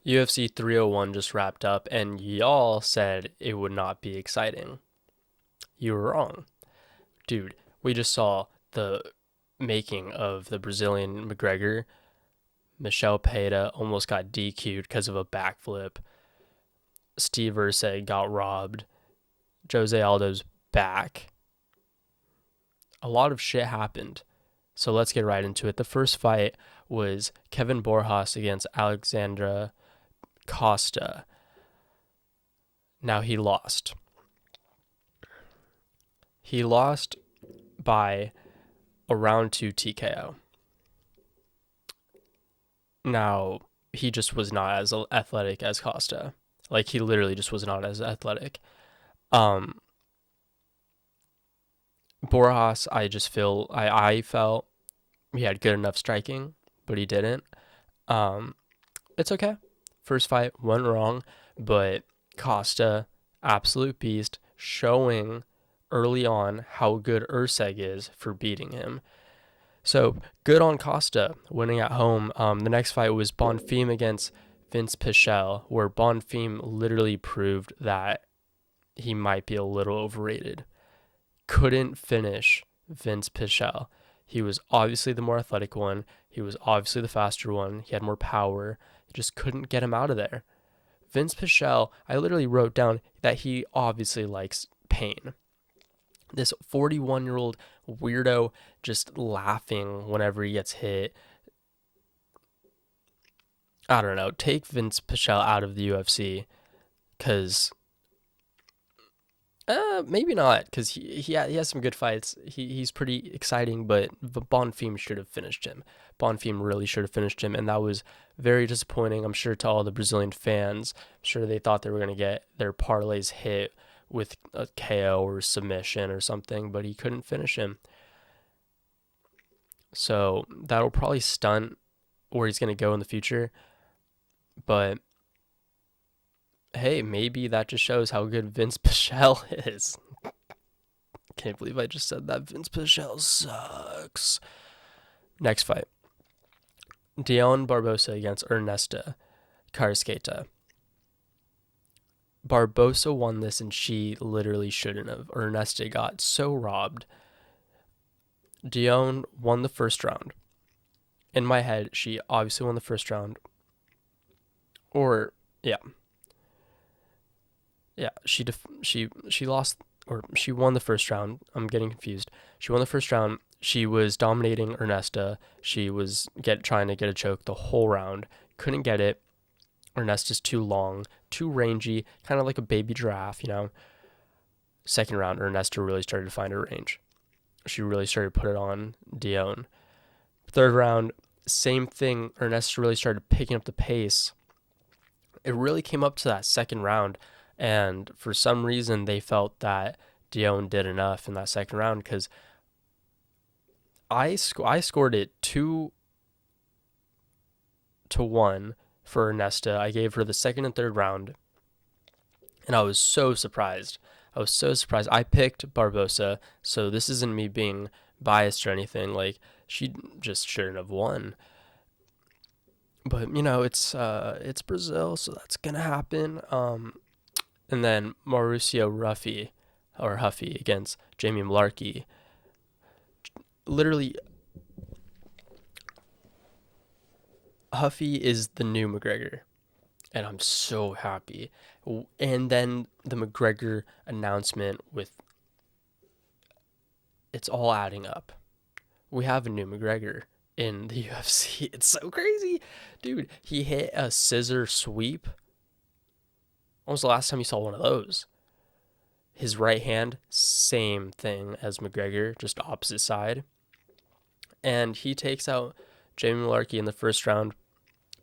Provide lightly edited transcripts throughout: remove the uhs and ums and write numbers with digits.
UFC 301 just wrapped up, and y'all said it would not be exciting. You were wrong. Dude, we just saw the making of the Brazilian McGregor. Michel Pereira almost got DQ'd because of a backflip. Steve Erceg got robbed. Jose Aldo's back. A lot of shit happened. So let's get right into it. The first fight was Kevin Borjas against Alexandra Costa. Now he lost. He lost by a round 2 TKO. Now, he just was not as athletic as Costa. Like, he literally just was not as athletic. Um, Borjas, I felt he had good enough striking, but he didn't. Um, it's okay. First fight went wrong, but Costa, absolute beast, showing early on how good Erceg is for beating him. So good on Costa winning at home. The next fight was Bonfim against Vince Pichel, where Bonfim literally proved that he might be a little overrated. Couldn't finish Vince Pichel. He was obviously the more athletic one. He was obviously the faster one. He had more power. He just couldn't get him out of there. Vince Pichel, I literally wrote down that he obviously likes pain. This 41-year-old weirdo just laughing whenever he gets hit. I don't know. Take Vince Pichel out of the UFC, because maybe not, because he has some good fights. He's pretty exciting, but Bonfim should have finished him. Bonfim really should have finished him, and that was very disappointing, I'm sure, to all the Brazilian fans. I'm sure they thought they were going to get their parlays hit with a KO or submission or something, but he couldn't finish him. So that'll probably stunt where he's going to go in the future. But hey, maybe that just shows how good Vince Pichel is. Can't believe I just said that. Vince Pichel sucks. Next fight. Dion Barbosa against Ernesta Carrasqueta. Barbosa won this, and she literally shouldn't have. Ernesta got so robbed. Dion won the first round. In my head, she obviously won the first round. Or, yeah. Yeah, she lost, or she won the first round. I'm getting confused. She won the first round. She was dominating Ernesta. She was trying to get a choke the whole round. Couldn't get it. Ernesta's too long, too rangy, kind of like a baby giraffe, you know. Second round, Ernesta really started to find her range. She really started to put it on Dion. Third round, same thing. Ernesta really started picking up the pace. It really came up to that second round, and for some reason they felt that Dion did enough in that second round, because I scored it 2-1 for Ernesta. I gave her the second and third round, and I was so surprised. I picked Barbosa, so this isn't me being biased or anything. Like, she just shouldn't have won. But you know, it's Brazil, so that's gonna happen. And then Mauricio Huffy against Jamie Malarkey. Literally, Huffy is the new McGregor, and I'm so happy. And then the McGregor announcement, with it's all adding up. We have a new McGregor in the UFC. It's so crazy. Dude, he hit a scissor sweep. When was the last time you saw one of those? His right hand, same thing as McGregor, just opposite side. And he takes out Jamie Malarkey in the first round.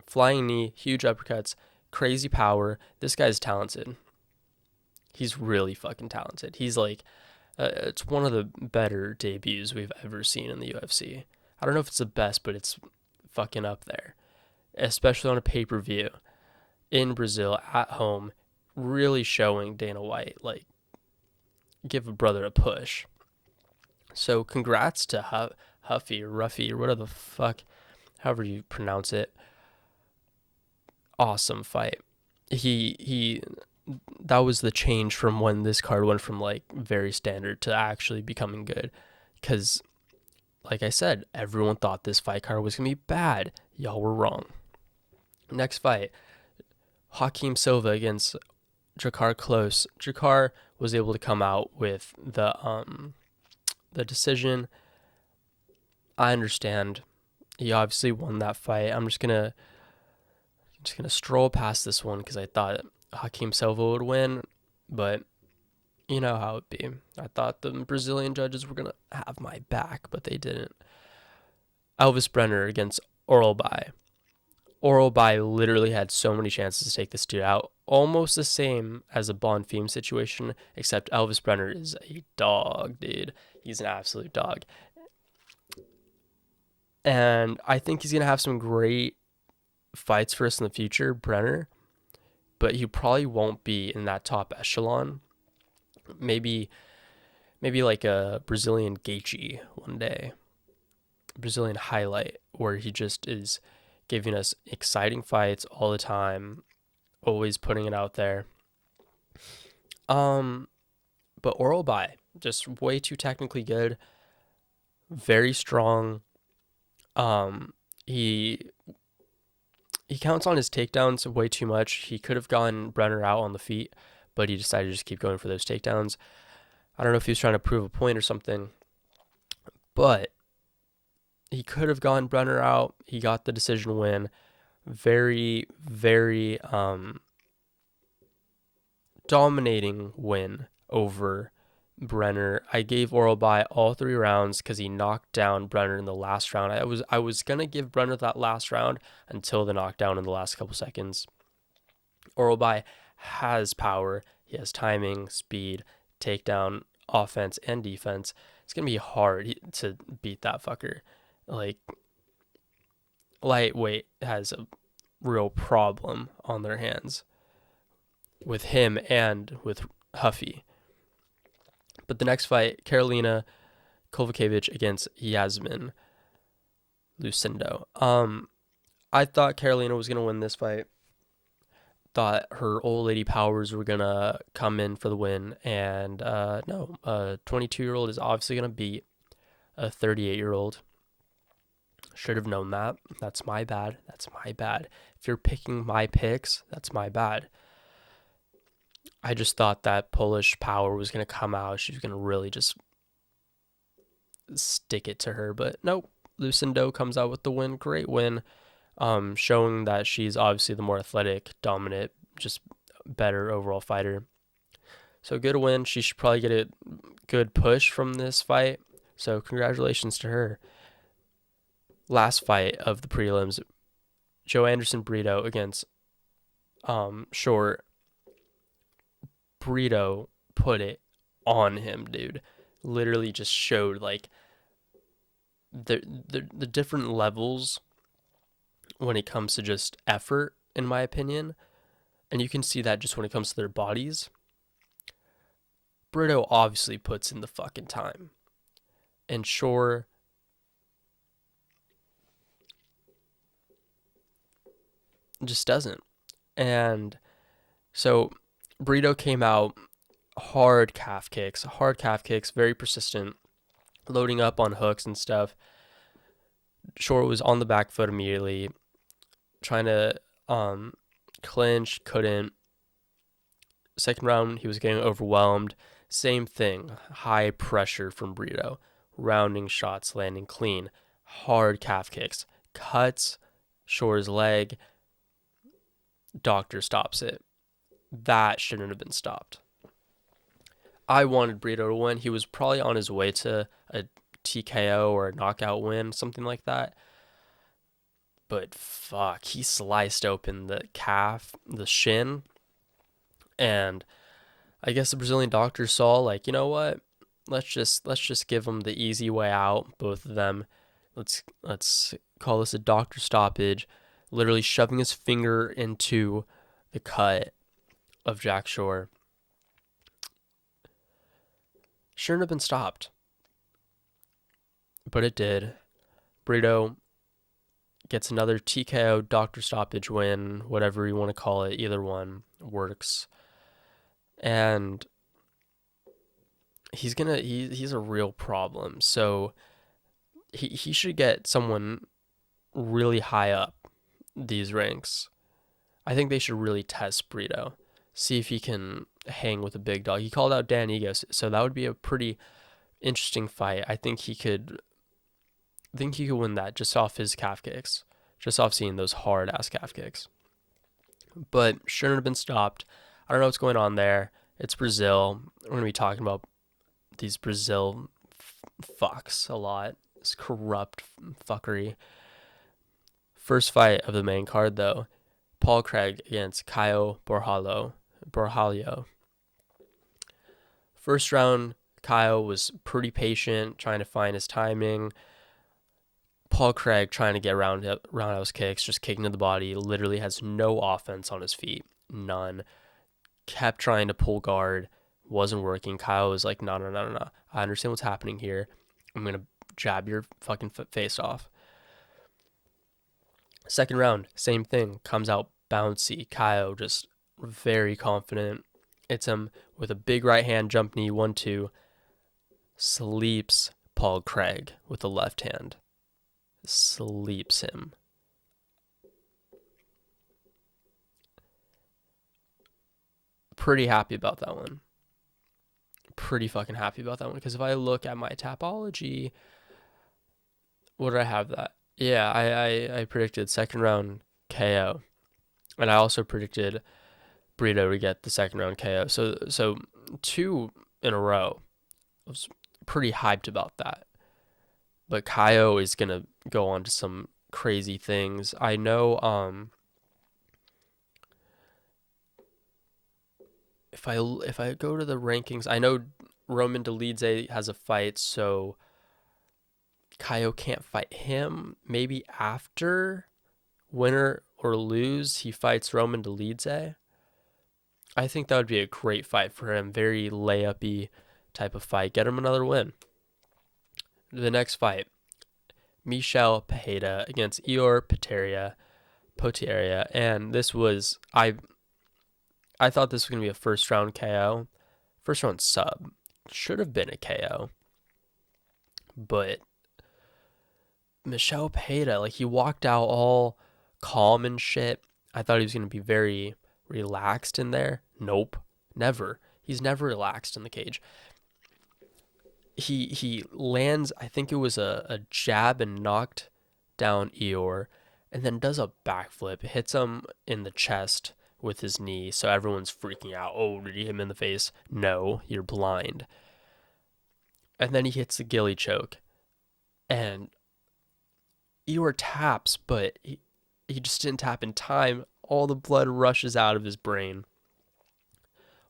Flying knee, huge uppercuts, crazy power. This guy's talented. He's really fucking talented. He's like, it's one of the better debuts we've ever seen in the UFC. I don't know if it's the best, but it's fucking up there. Especially on a pay-per-view in Brazil at home, really showing Dana White, like, give a brother a push. So congrats to Huffy or Ruffy or whatever the fuck, however you pronounce it. awesome fight. He that was the change from when this card went from like very standard to actually becoming good. Because, like I said, everyone thought this fight card was gonna be bad. Y'all were wrong. Next fight, Joaquim Silva against Jakar Close. Jakar was able to come out with the decision. I understand. He obviously won that fight. I'm just gonna stroll past this one because I thought Joaquim Silva would win, but you know how it'd be. I thought the Brazilian judges were gonna have my back, but they didn't. Elvis Brunner against Orobi. Orobi literally had so many chances to take this dude out. Almost the same as a Bonfim situation, except Elvis Brunner is a dog, dude. He's an absolute dog. And I think he's going to have some great fights for us in the future, Brenner. But he probably won't be in that top echelon. Maybe like a Brazilian Gaethje one day. Brazilian highlight where he just is giving us exciting fights all the time, always putting it out there. But Orobi, just way too technically good, very strong. He counts on his takedowns way too much. He could have gotten Brunner out on the feet, but he decided to just keep going for those takedowns. I don't know if he was trying to prove a point or something, but he could have gotten Brunner out. He got the decision win. Very, very dominating win over Brunner. I gave Orobi all 3 rounds because he knocked down Brunner in the last round. I was gonna give Brunner that last round until the knockdown in the last couple seconds. Orobi has power. He has timing, speed, takedown, offense, and defense. It's gonna be hard to beat that fucker. Like, lightweight has a real problem on their hands with him and with Huffy. But the next fight, Karolina Kowalkiewicz against Yasmin Lucindo. I thought Karolina was gonna win this fight. Thought her old lady powers were gonna come in for the win, and no, a 22-year-old is obviously gonna beat a 38-year-old. Should have known that. That's my bad. That's my bad. If you're picking my picks, that's my bad. I just thought that Polish power was going to come out. She was going to really just stick it to her. But nope. Lucindo comes out with the win. Great win. Showing that she's obviously the more athletic, dominant, just better overall fighter. So good win. She should probably get a good push from this fight. So congratulations to her. Last fight of the prelims, Joe Anderson Burrito against Short. Burrito put it on him, dude. Literally just showed like the different levels when it comes to just effort, in my opinion. And you can see that just when it comes to their bodies. Burrito obviously puts in the fucking time. And Shore just doesn't. And so Burrito came out hard calf kicks, very persistent, loading up on hooks and stuff. Shore was on the back foot immediately, trying to clinch, couldn't. Second round, he was getting overwhelmed. Same thing, high pressure from Burrito, rounding shots, landing clean, hard calf kicks, cuts Shore's leg. Doctor stops it. That shouldn't have been stopped. I wanted Burrito to win. He was probably on his way to a TKO or a knockout win, something like that. But fuck, he sliced open the calf, the shin, and I guess the Brazilian doctor saw, like, you know what? Let's just give them the easy way out, both of them. Let's call this a doctor stoppage. Literally shoving his finger into the cut of Jack Shore. Shouldn't have been stopped, but it did. Burrito gets another TKO, doctor stoppage win, whatever you want to call it. Either one works. And he's a real problem. So he should get someone really high up these ranks. I think they should really test Burrito, see if he can hang with a big dog. He called out Dan Egos, so that would be a pretty interesting fight. I think he could win that just off his calf kicks, just off seeing those hard ass calf kicks. But shouldn't have been stopped. I don't know what's going on there. It's Brazil. We're gonna be talking about these Brazil fucks a lot. It's corrupt fuckery. First fight of the main card though, Paul Craig against Caio Borralho. First round, Caio was pretty patient, trying to find his timing. Paul Craig trying to get roundhouse kicks, just kicking to the body, literally has no offense on his feet, none. Kept trying to pull guard, wasn't working. Caio was like, no. I understand what's happening here. I'm going to jab your fucking face off. Second round, same thing. Comes out bouncy. Caio just very confident. Hits him with a big right hand jump knee, 1-2. Sleeps Paul Craig with the left hand. Sleeps him. Pretty happy about that one. Pretty fucking happy about that one. Because if I look at my Tapology, what did I have that? Yeah, I predicted second round KO. And I also predicted Burrito to get the second round KO. So 2 in a row. I was pretty hyped about that. But Caio is going to go on to some crazy things. I know if I go to the rankings, I know Roman Dolidze has a fight, so Caio can't fight him. Maybe after, winner or lose, he fights Roman Dolidze. I think that would be a great fight for him. Very layup-y type of fight. Get him another win. The next fight, Michel Pereira against Potieria, and this was I thought this was gonna be a first round KO, first round sub. Should have been a KO, but Michel Pereira, like, he walked out all calm and shit. I thought he was gonna be very relaxed in there. Nope, never. He's never relaxed in the cage. He lands, I think it was a jab, and knocked down Eeyore, and then does a backflip, hits him in the chest with his knee, so everyone's freaking out. Oh, did he hit him in the face? No, you're blind. And then he hits the ghillie choke, and Eeyore taps, but he just didn't tap in time. All the blood rushes out of his brain,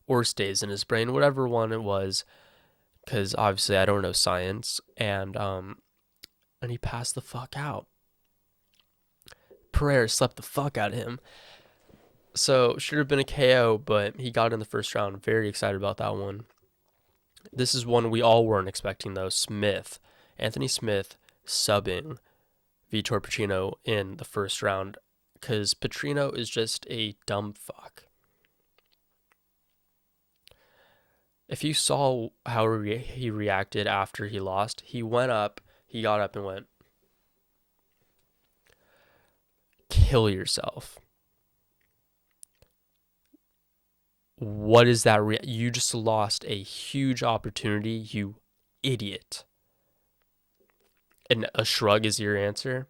or stays in his brain, whatever one it was. Because obviously I don't know science, and he passed the fuck out. Pereira slept the fuck out of him. So should have been a KO, but he got in the first round. Very excited about that one. This is one we all weren't expecting though. Anthony Smith subbing Vitor Petrino in the first round, because Petrino is just a dumb fuck. If you saw how he reacted after he lost, he got up and went, kill yourself. What is that? You just lost a huge opportunity, you idiot. And a shrug is your answer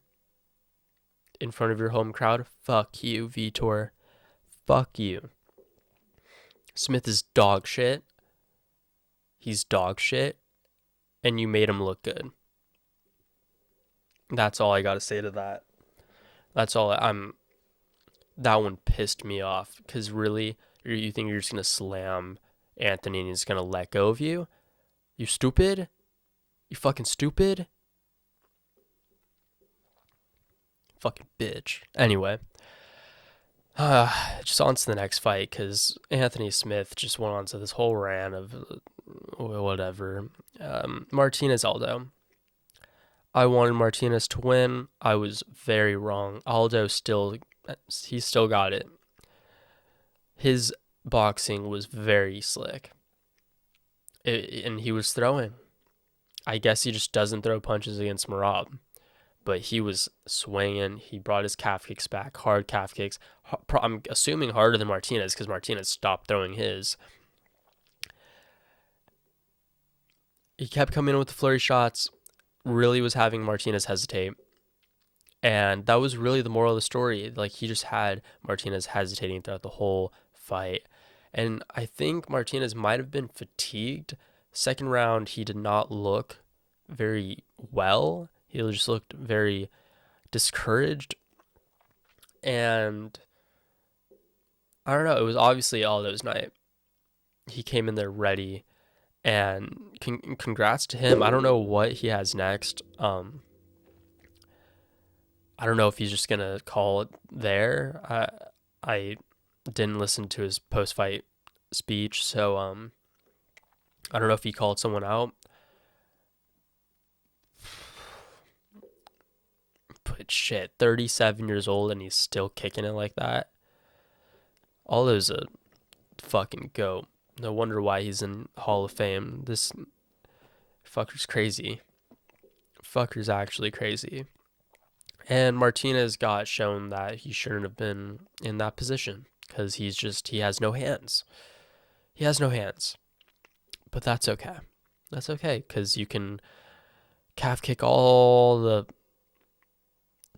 in front of your home crowd? Fuck you, Vitor. Fuck you. Smith is dog shit. He's dog shit, and you made him look good. That's all I gotta say to that. That's all. That one pissed me off, because really, you think you're just gonna slam Anthony and he's gonna let go of you? You stupid? You fucking stupid? Fucking bitch. Anyway, just on to the next fight, because Anthony Smith just went on to this whole rant of whatever. Martinez, Aldo. I wanted Martinez to win. I was very wrong. Aldo he still got it. His boxing was very slick. And he was throwing. I guess he just doesn't throw punches against Marab. But he was swinging. He brought his calf kicks back, hard calf kicks. I'm assuming harder than Martinez because Martinez stopped throwing his. He kept coming in with the flurry shots, really was having Martinez hesitate. And that was really the moral of the story. Like, he just had Martinez hesitating throughout the whole fight. And I think Martinez might have been fatigued. Second round, he did not look very well. He just looked very discouraged. And I don't know. It was obviously Aldo's night. He came in there ready. And congrats to him. I don't know what he has next. I don't know if he's just gonna call it there. I didn't listen to his post fight speech, so I don't know if he called someone out. But shit, 37 years old and he's still kicking it like that. Aldo's a fucking goat. No wonder why he's in Hall of Fame. This fucker's crazy. Fucker's actually crazy. And Martinez got shown that he shouldn't have been in that position because he has no hands. He has no hands. But that's okay. That's okay because you can calf kick all the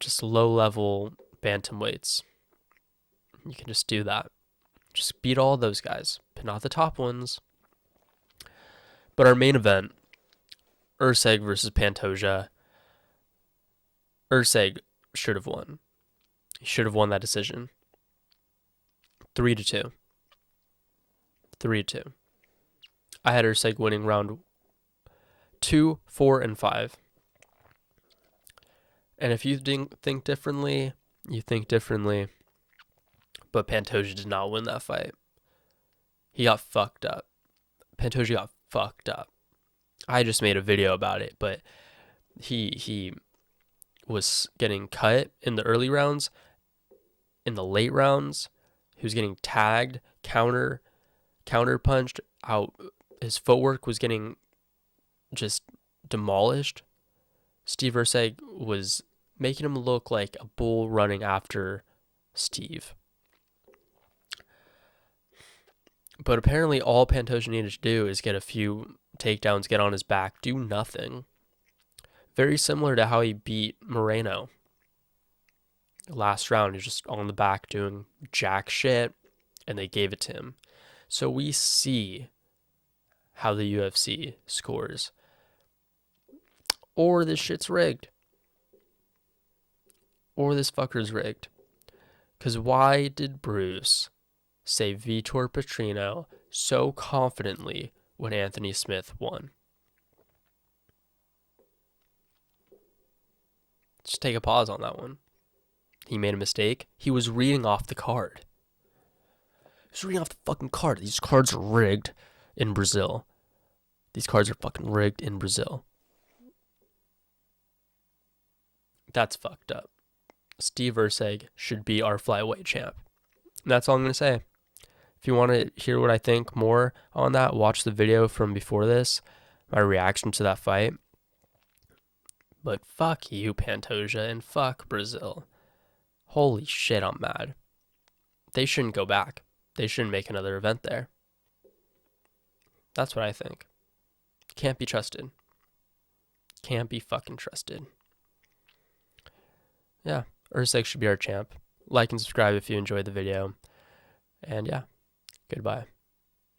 just low-level bantamweights. You can just do that. Just beat all those guys, but not the top ones. But our main event, Erceg versus Pantoja. Erceg should have won. He should have won that decision. 3-2. 3-2. I had Erceg winning round 2, 4, and 5. And if you think differently, you think differently. But Pantoja did not win that fight. He got fucked up. Pantoja got fucked up. I just made a video about it, but he was getting cut in the early rounds. In the late rounds, he was getting tagged, counter punched out. His footwork was getting just demolished. Steve Erceg was making him look like a bull running after Steve. But apparently all Pantoja needed to do is get a few takedowns, get on his back, do nothing. Very similar to how he beat Moreno. Last round, he was just on the back doing jack shit, and they gave it to him. So we see how the UFC scores. Or this shit's rigged. Or this fucker's rigged. Because why did Bruce say Vitor Petrino so confidently when Anthony Smith won? Just take a pause on that one. He made a mistake. He was reading off the card. He was reading off the fucking card. These cards are rigged in Brazil. These cards are fucking rigged in Brazil. That's fucked up. Steve Erceg should be our flyweight champ. And that's all I'm going to say. If you want to hear what I think more on that, watch the video from before this, my reaction to that fight. But fuck you, Pantoja, and fuck Brazil. Holy shit, I'm mad. They shouldn't go back. They shouldn't make another event there. That's what I think. Can't be trusted. Can't be fucking trusted. Yeah, Erceg should be our champ. Like and subscribe if you enjoyed the video. And yeah, goodbye.